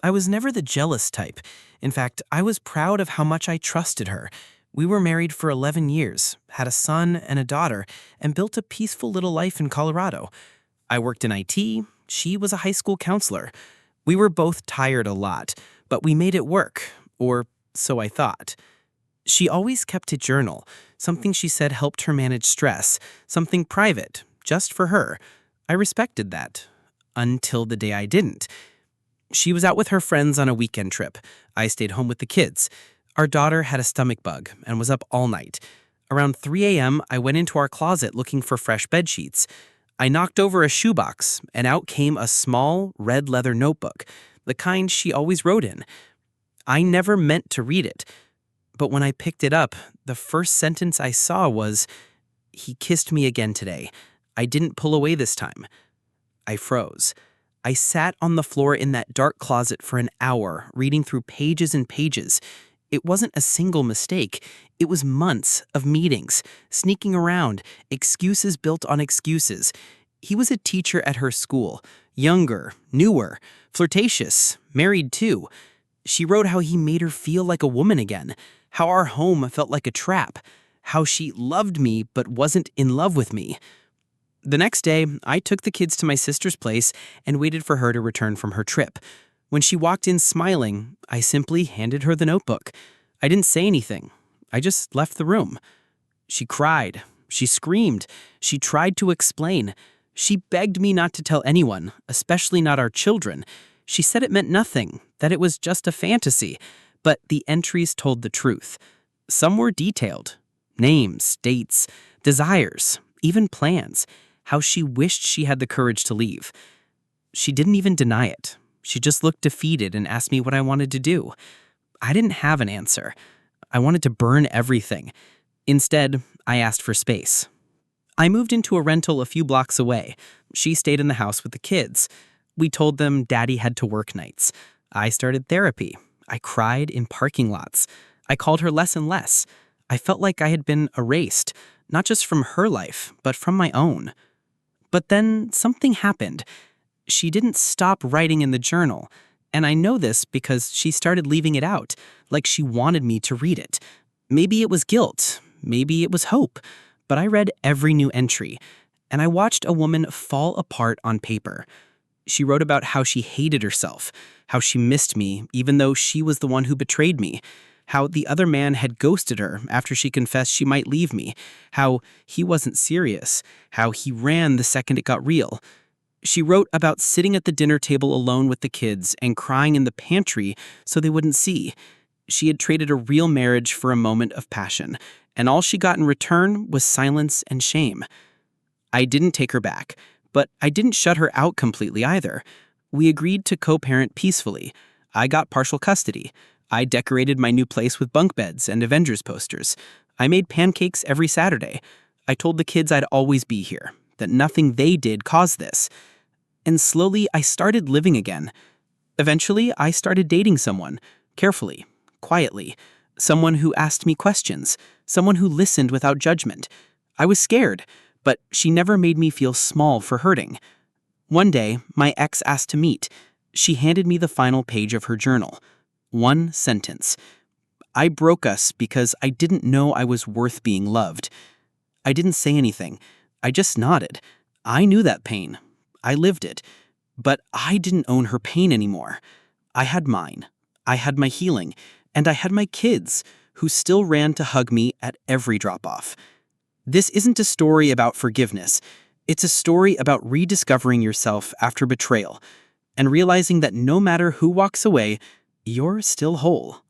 I was never the jealous type. In fact, I was proud of how much I trusted her. We were married for 11 years, had a son and a daughter, and built a peaceful little life in Colorado. I worked in IT, she was a high school counselor. We were both tired a lot, but we made it work, or so I thought. She always kept a journal, something she said helped her manage stress, something private, just for her. I respected that. Until the day I didn't. She was out with her friends on a weekend trip. I stayed home with the kids. Our daughter had a stomach bug and was up all night. Around 3 a.m., I went into our closet looking for fresh bed sheets. I knocked over a shoebox, and out came a small, red leather notebook, the kind she always wrote in. I never meant to read it. But when I picked it up, the first sentence I saw was, "He kissed me again today. I didn't pull away this time." I froze. I sat on the floor in that dark closet for an hour, reading through pages and pages. It wasn't a single mistake. It was months of meetings, sneaking around, excuses built on excuses. He was a teacher at her school, younger, newer, flirtatious, married too. She wrote how he made her feel like a woman again, how our home felt like a trap, how she loved me but wasn't in love with me. The next day, I took the kids to my sister's place and waited for her to return from her trip. When she walked in smiling, I simply handed her the notebook. I didn't say anything. I just left the room. She cried. She screamed. She tried to explain. She begged me not to tell anyone, especially not our children. She said it meant nothing, that it was just a fantasy. But the entries told the truth. Some were detailed. Names, dates, desires, even plans. How she wished she had the courage to leave. She didn't even deny it. She just looked defeated and asked me what I wanted to do. I didn't have an answer. I wanted to burn everything. Instead, I asked for space. I moved into a rental a few blocks away. She stayed in the house with the kids. We told them Daddy had to work nights. I started therapy. I cried in parking lots. I called her less and less. I felt like I had been erased, not just from her life, but from my own. But then something happened. She didn't stop writing in the journal, and I know this because she started leaving it out, like she wanted me to read it. Maybe it was guilt, maybe it was hope, but I read every new entry, and I watched a woman fall apart on paper. She wrote about how she hated herself, how she missed me even though she was the one who betrayed me, how the other man had ghosted her after she confessed she might leave me, how he wasn't serious, how he ran the second it got real. She wrote about sitting at the dinner table alone with the kids and crying in the pantry so they wouldn't see. She had traded a real marriage for a moment of passion, and all she got in return was silence and shame. I didn't take her back, but I didn't shut her out completely either. We agreed to co-parent peacefully. I got partial custody. I decorated my new place with bunk beds and Avengers posters. I made pancakes every Saturday. I told the kids I'd always be here, that nothing they did caused this. And slowly, I started living again. Eventually, I started dating someone, carefully, quietly, someone who asked me questions, someone who listened without judgment. I was scared, but she never made me feel small for hurting. One day, my ex asked to meet. She handed me the final page of her journal. One sentence. I broke us because I didn't know I was worth being loved. I didn't say anything. I just nodded. I knew that pain. I lived it. But I didn't own her pain anymore. I had mine. I had my healing. And I had my kids, who still ran to hug me at every drop-off. This isn't a story about forgiveness. It's a story about rediscovering yourself after betrayal and realizing that no matter who walks away, you're still whole.